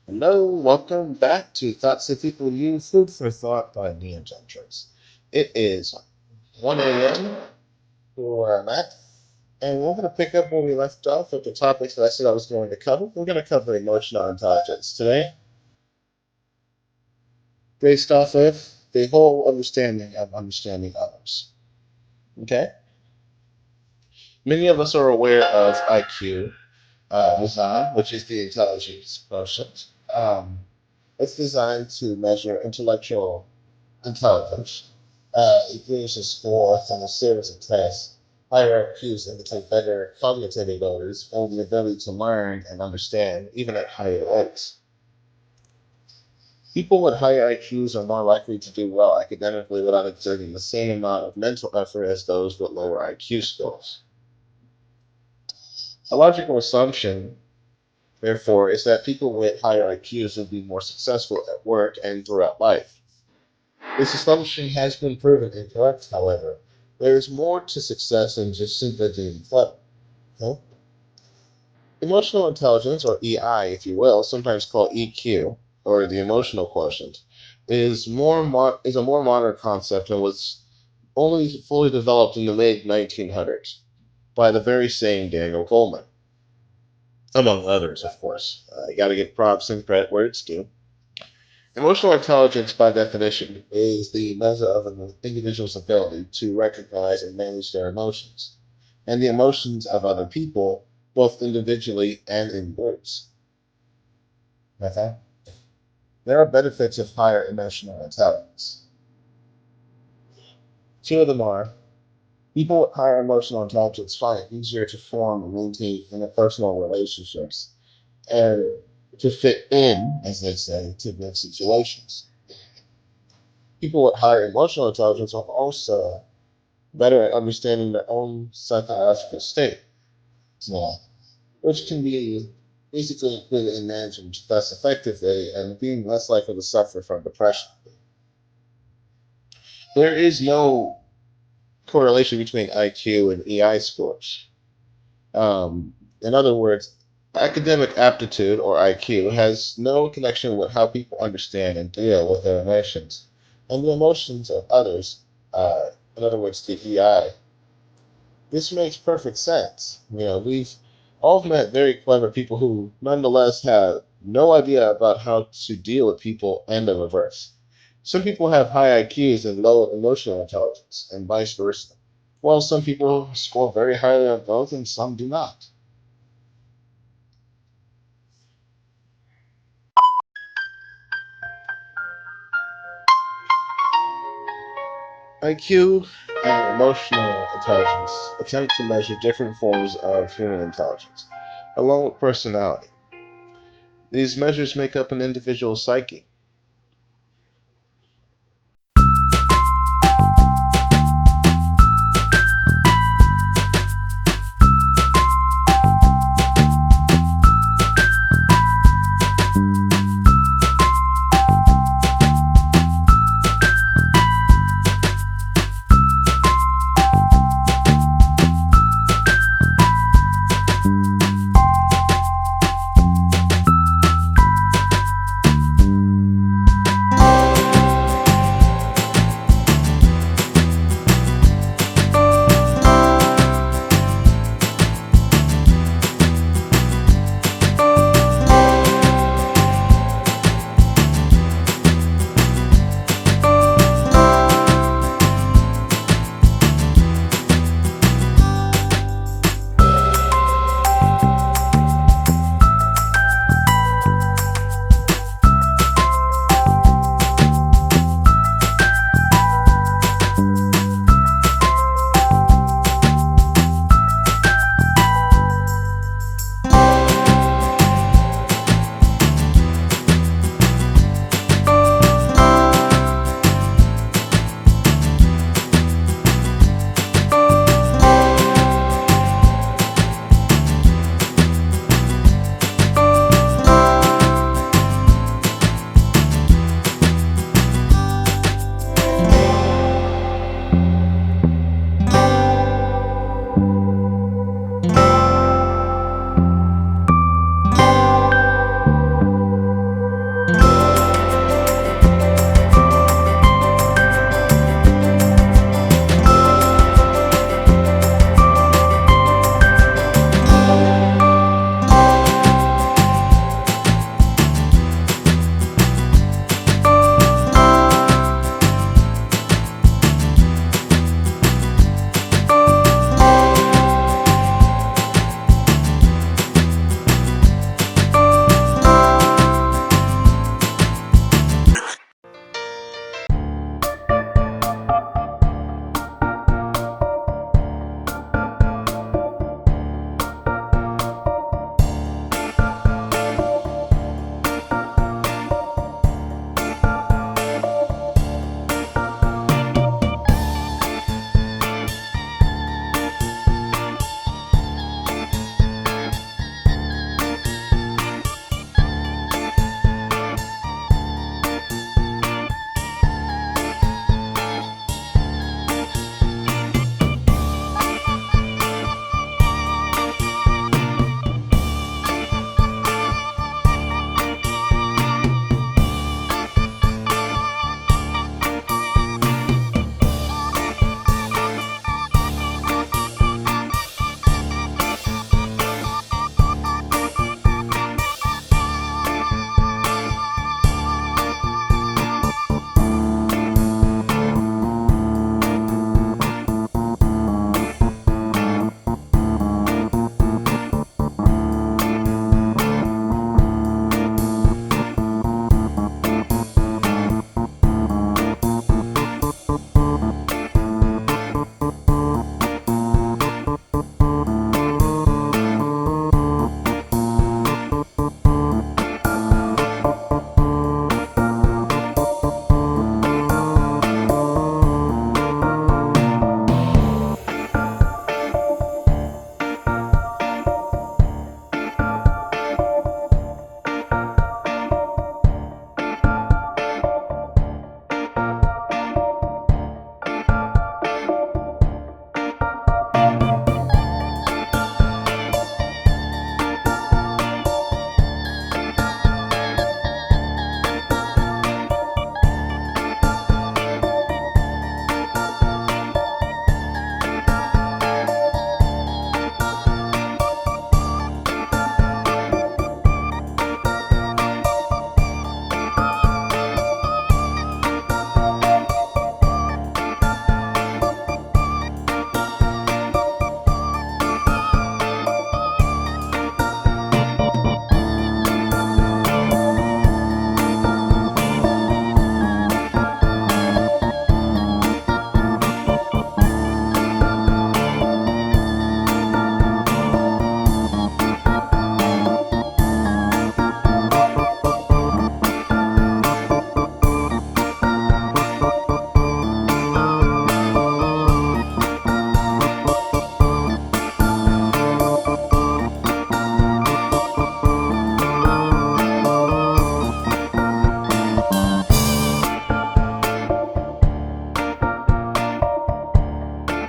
Hello, welcome back to Thoughts That People Use Food for Thought by Neo Gentrics. It is 1 a.m. where I'm at, and we're going to pick up where we left off with the topics that I said I was going to cover. We're going to cover emotional intelligence today, based off of the whole understanding of understanding others. Okay? Many of us are aware of IQ, design, which is the intelligence quotient. It's designed to measure intellectual intelligence. It gives a score from a series of tests. Higher IQs indicate better cognitive abilities and the ability to learn and understand, even at higher rates. People with higher IQs are more likely to do well academically without exerting the same amount of mental effort as those with lower IQ scores. A logical assumption, therefore, is that people with higher IQs will be more successful at work and throughout life. This assumption has been proven incorrect, however. There is more to success than just simply being clever. Okay? Emotional intelligence, or EI, if you will, sometimes called EQ, or the emotional quotient, is a more modern concept and was only fully developed in the mid 1900s by the very same Daniel Goleman, among others, of course. You got to give props and credit where it's due. Emotional intelligence, by definition, is the measure of an individual's ability to recognize and manage their emotions and the emotions of other people, both individually and in groups. Okay? There are benefits of higher emotional intelligence. Two of them are people with higher emotional intelligence find it easier to form and maintain interpersonal relationships and to fit in, as they say, to new situations. People with higher emotional intelligence are also better at understanding their own psychological state, so, which can be basically included in managing stress effectively and being less likely to suffer from depression. There is no correlation between IQ and EI scores. In other words, academic aptitude, or IQ, has no connection with how people understand and deal with their emotions and the emotions of others. In other words, the EI. This makes perfect sense. We've all met very clever people who nonetheless have no idea about how to deal with people and the reverse. Some people have high IQs and low emotional intelligence, and vice versa. While some people score very highly on both and some do not. IQ and emotional intelligence attempt to measure different forms of human intelligence, along with personality. These measures make up an individual's psyche.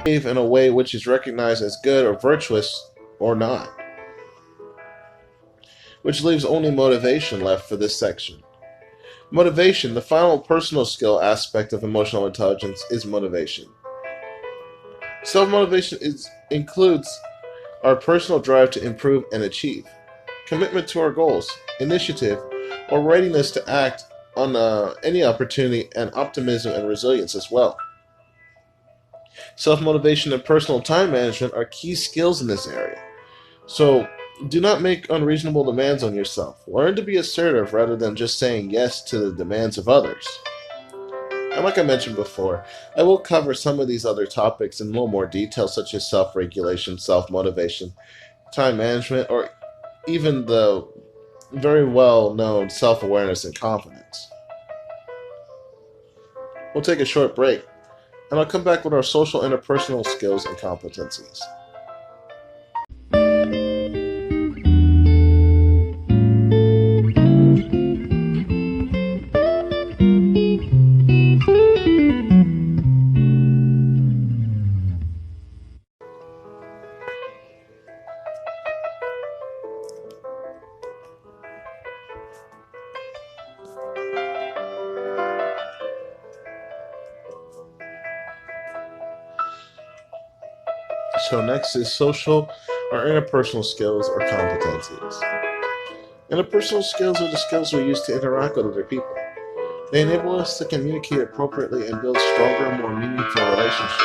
behave in a way which is recognized as good or virtuous or not. Which leaves only motivation left for this section. Motivation, the final personal skill aspect of emotional intelligence, is motivation. Self-motivation includes our personal drive to improve and achieve, commitment to our goals, initiative, or readiness to act on any opportunity, and optimism and resilience as well. Self-motivation and personal time management are key skills in this area. So, do not make unreasonable demands on yourself. Learn to be assertive rather than just saying yes to the demands of others. And like I mentioned before, I will cover some of these other topics in a little more detail, such as self-regulation, self-motivation, time management, or even the very well-known self-awareness and confidence. We'll take a short break, and I'll come back with our social interpersonal skills and competencies. So next is social or interpersonal skills or competencies. Interpersonal skills are the skills we use to interact with other people. They enable us to communicate appropriately and build stronger, more meaningful relationships.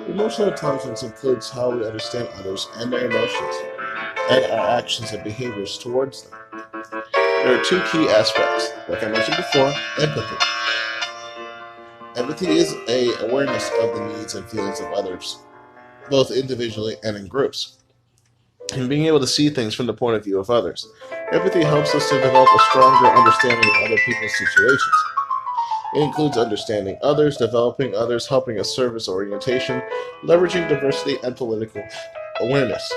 Emotional intelligence includes how we understand others and their emotions, and our actions and behaviors towards them. There are two key aspects, like I mentioned before: empathy. Empathy is an awareness of the needs and feelings of others, both individually and in groups, and being able to see things from the point of view of others. Empathy helps us to develop a stronger understanding of other people's situations. It includes understanding others, developing others, helping a service orientation, leveraging diversity, and political awareness.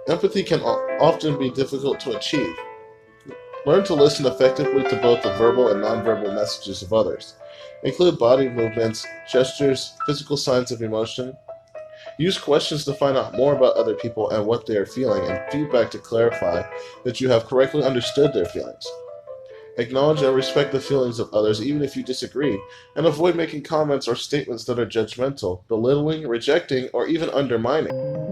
Empathy can often be difficult to achieve. Learn to listen effectively to both the verbal and nonverbal messages of others. Include body movements, gestures, physical signs of emotion. Use questions to find out more about other people and what they are feeling, and feedback to clarify that you have correctly understood their feelings. Acknowledge and respect the feelings of others even if you disagree, and avoid making comments or statements that are judgmental, belittling, rejecting, or even undermining.